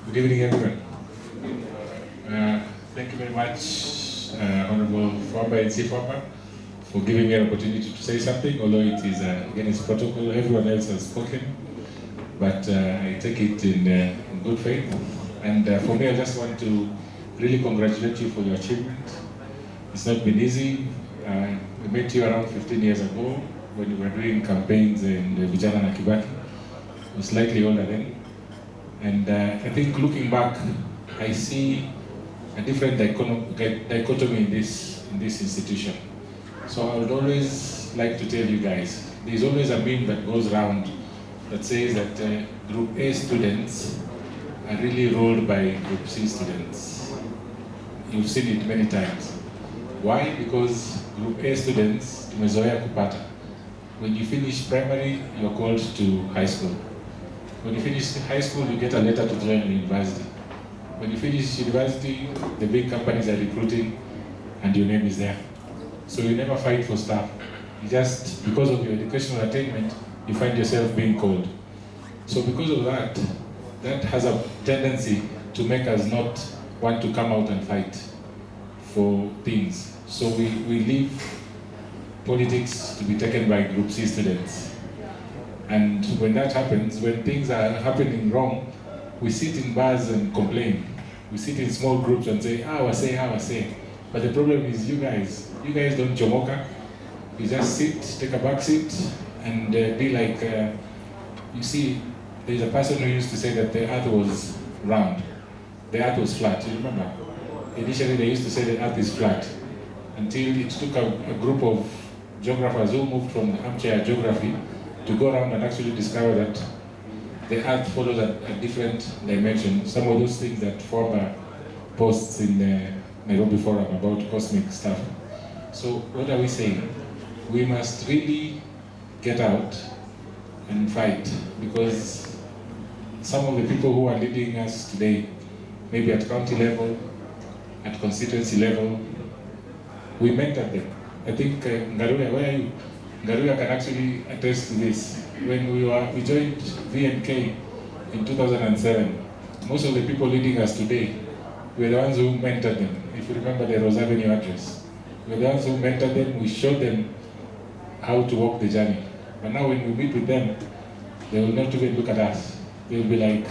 Good evening, everyone. Thank you very much, Honorable Fwamba and Fwamba, for giving me an opportunity to say something, although it is, against protocol. Everyone else has spoken, but I take it in good faith. And for me, I just want to really congratulate you for your achievement. It's not been easy. We met you around 15 years ago when you were doing campaigns in Vijana na Kibaki. I was slightly older then. And I think looking back, I see a different dichotomy in this institution. So I would always like to tell you guys, there's always a meme that goes around that says that Group A students are really ruled by Group C students. You've seen it many times. Why? Because Group A students, tumezoea kupata. When you finish primary, you're called to high school. When you finish high school, you get a letter to join university. When you finish university, the big companies are recruiting and your name is there. So you never fight for staff. You just, because of your educational attainment, you find yourself being called. So because of that, that has a tendency to make us not want to come out and fight for things. So we leave politics to be taken by Group C students. And when that happens, when things are happening wrong, we sit in bars and complain. We sit in small groups and say, I say. But the problem is you guys don't chomoka. You just sit, take a back seat, and be like, you see, there's a person who used to say that the earth was round. The earth was flat, you remember? Initially they used to say the earth is flat, until it took a group of geographers who moved from the armchair geography to go around and actually discover that the earth follows a different dimension. Some of those things that Fwamba posts in the Nairobi Forum about cosmic stuff. So what are we saying? We must really get out and fight, because some of the people who are leading us today, maybe at county level, at constituency level, we mentored them. I think Ngaruya, where are you? Ngaruya can actually attest to this. When we joined VNK in 2007, most of the people leading us today were the ones who mentored them. If you remember the Rose Avenue address, we were the ones who mentored them. We showed them how to walk the journey. But now when we meet with them, they will not even look at us. They will be like,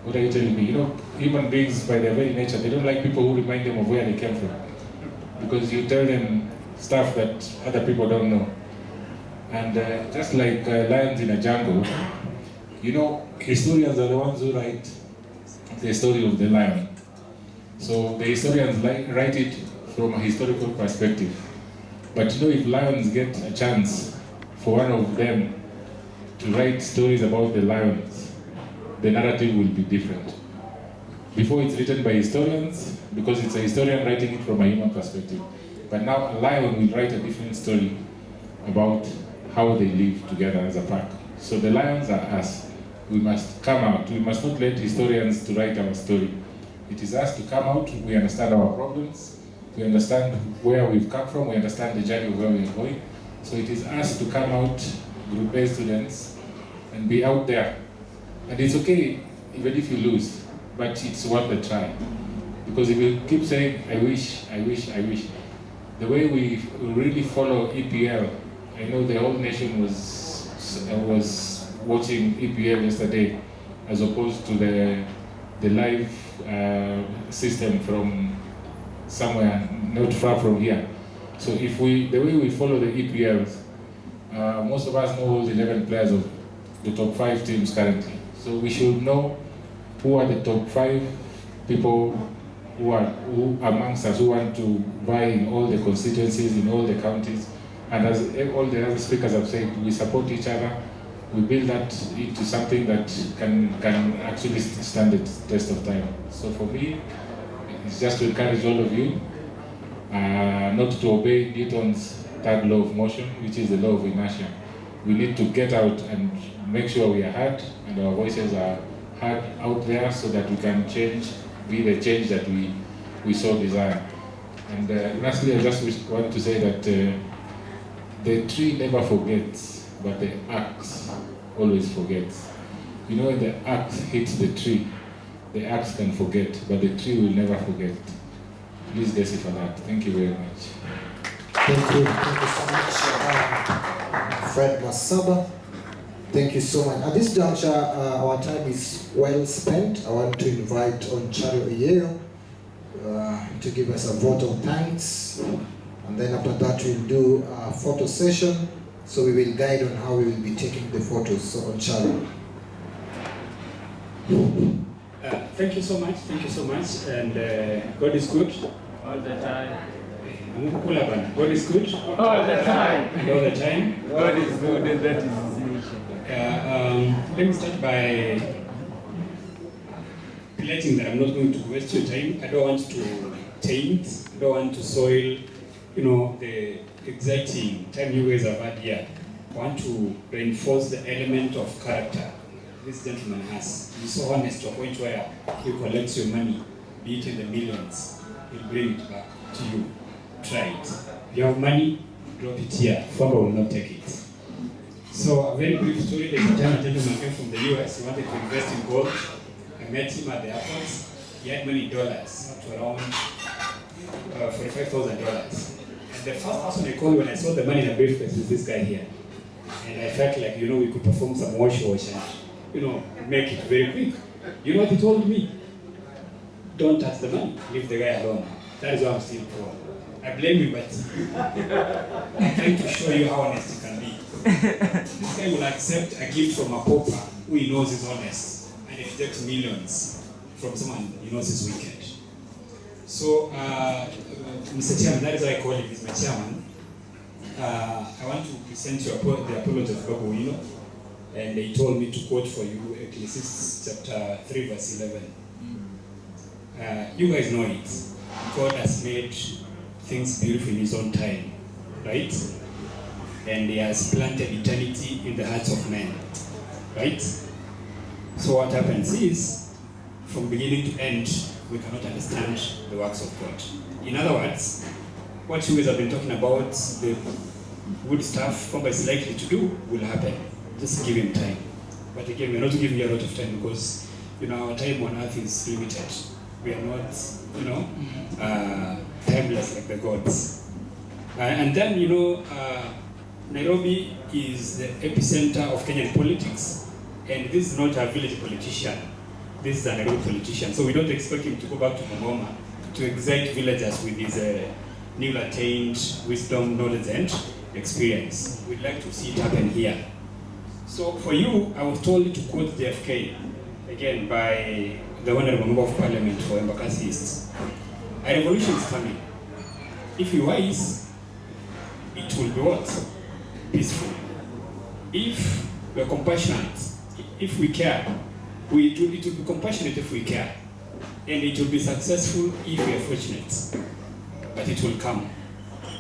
what are you telling me? You know, human beings by their very nature, they don't like people who remind them of where they came from. Because you tell them stuff that other people don't know. And just like lions in a jungle, you know, historians are the ones who write the story of the lion. So the historians write it from a historical perspective. But you know, if lions get a chance for one of them to write stories about the lions, the narrative will be different. Before it's written by historians, because it's a historian writing it from a human perspective. But now a lion will write a different story about how they live together as a pack. So the lions are us. We must come out. We must not let historians to write our story. It is us to come out. We understand our problems. We understand where we've come from. We understand the journey of where we're going. So it is us to come out, Group A students, and be out there. And it's okay even if you lose, but it's worth the try. Because if you keep saying, I wish, the way we really follow EPL, I know the whole nation was watching EPL yesterday, as opposed to the live system from somewhere not far from here. So the way we follow the EPLs, most of us know all the 11 players of the top 5 teams currently. So we should know who are the top 5 people who amongst us who want to vie in all the constituencies, in all the counties. And as all the other speakers have said, we support each other. We build that into something that can actually stand the test of time. So for me, it's just to encourage all of you not to obey Newton's third law of motion, which is the law of inertia. We need to get out and make sure we are heard and our voices are heard out there, so that we can be the change that we so desire. And lastly, I just want to say that the tree never forgets, but the axe always forgets. You know, when the axe hits the tree, the axe can forget, but the tree will never forget. Please Desi for that. Thank you very much. Thank you so much, Fred Masaba. Thank you so much. At this juncture, our time is well spent. I want to invite Onchari Oyieyo to give us a vote of thanks. And then after that, we'll do a photo session. So we will guide on how we will be taking the photos. So Onchari. Thank you so much. And God is good. All the time. God is good. All the time. All the time. God is good, and that is His nature. Let me start by relating that I'm not going to waste your time. I don't want to taint. I don't want to soil, the exciting time you guys have had here. I want to reinforce the element of character this gentleman has. He's so honest to a point where he collects your money, be it in the millions, he'll bring it back to you. Try it. If you have money, drop it here. Fwamba will not take it. So a very brief story. There's a gentleman came from the US. He wanted to invest in gold. I met him at the airport. He had many dollars, up to around $45,000. And the first person I called when I saw the money in the briefcase is this guy here. And I felt like, we could perform some wash and, make it very quick. You know what he told me? Don't touch the money. Leave the guy alone. That is why I'm still poor. I blame you, but I'm trying to show you how honest you can be. This guy will accept a gift from a pauper who he knows is honest, and he takes millions from someone he knows is wicked. So, Mr. Chairman, that is why I call him, he's my chairman. I want to present you the apology of Babu Oyieyo, and he told me to quote for you Ecclesiastes chapter 3, verse 11. You guys know it. God has made things beautiful in His own time, right? And He has planted eternity in the hearts of men, right? So what happens is, from beginning to end, we cannot understand the works of God. In other words, what you guys have been talking about, the good stuff Fwamba is likely to do, will happen. Just give Him time. But again, we're not giving you a lot of time because, our time on earth is limited. We are not, timeless like the gods. And then, Nairobi is the epicenter of Kenyan politics. And this is not a village politician. This is a Nairobi politician. So we don't expect him to go back to Mongoma to excite villagers with his newly attained wisdom, knowledge, and experience. We'd like to see it happen here. So for you, I was told to quote JFK, again, by the Honorable Member of Parliament for Embakasi East. A revolution is coming. If you're wise, it will be what? Peaceful. If we're compassionate, if we care, it will be compassionate if we care. And it will be successful if we are fortunate. But it will come.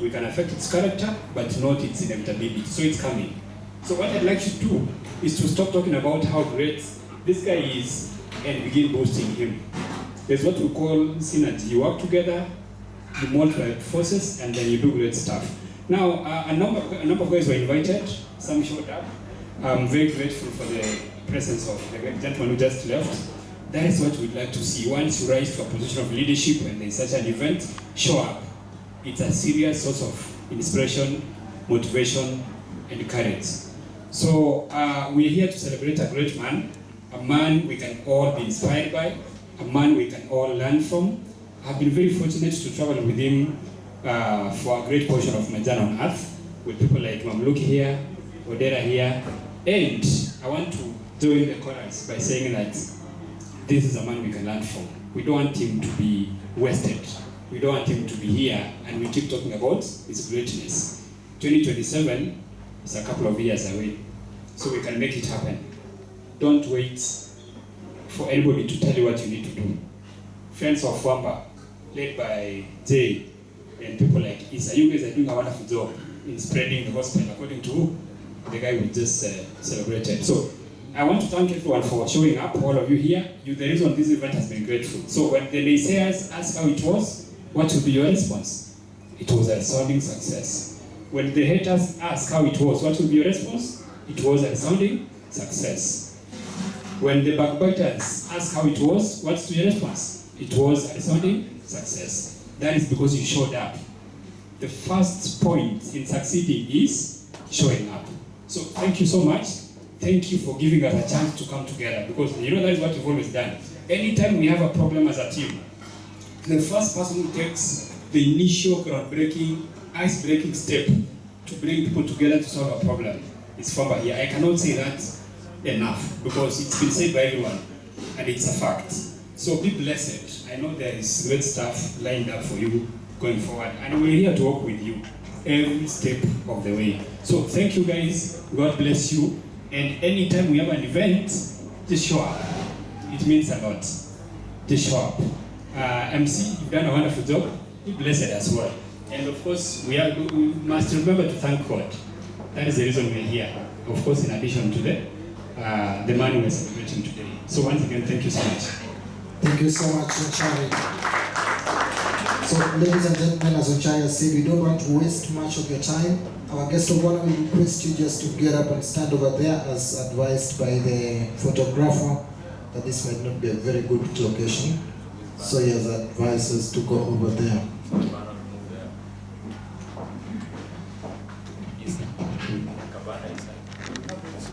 We can affect its character, but not its inevitability. So it's coming. So what I'd like you to do is to stop talking about how great this guy is and begin boasting him. There's what we call synergy. You work together, you multiply forces, and then you do great stuff. Now, a number of guys were invited. Some showed up. I'm very grateful for the presence of the gentleman who just left. That is what we'd like to see. Once you rise to a position of leadership and there's such an event, show up. It's a serious source of inspiration, motivation, and courage. So we're here to celebrate a great man, a man we can all be inspired by, a man we can all learn from. I've been very fortunate to travel with him for a great portion of my journey on earth, with people like Mamluki here, Odera here, and I want to join the chorus by saying that this is a man we can learn from. We don't want him to be wasted. We don't want him to be here and we keep talking about his greatness. 2027 is a couple of years away, so we can make it happen. Don't wait for anybody to tell you what you need to do. Friends of Fwamba, led by Jay and people like Isa, you guys are doing a wonderful job in spreading the gospel according to the guy we just celebrated. So I want to thank everyone for showing up, all of you here. The reason this event has been grateful. So when the naysayers ask how it was, what would be your response? It was a resounding success. When the haters ask how it was, what would be your response? It was a resounding success. When the backbiters ask how it was, what's your response? It was a resounding success. That is because you showed up. The first point in succeeding is showing up. So thank you so much. Thank you for giving us a chance to come together, because you know that is what we've always done. Anytime we have a problem as a team, the first person who takes the initial groundbreaking, ice-breaking step to bring people together to solve a problem is Fwamba here. I cannot say that enough, because it's been said by everyone, and it's a fact. So be blessed. I know there is great stuff lined up for you going forward, and we're here to work with you every step of the way. So thank you guys. God bless you. And anytime we have an event, just show up. It means a lot. Just show up. MC, you've done a wonderful job. Be blessed as well. And of course, we must remember to thank God. That is the reason we're here. Of course, in addition to the man we're celebrating today. So once again, thank you so much. Thank you so much, Onchari. So, ladies and gentlemen, as Onchari said, we don't want to waste much of your time. Our guest of honor will request you just to get up and stand over there, as advised by the photographer that this might not be a very good location. So he has advised us to go over there.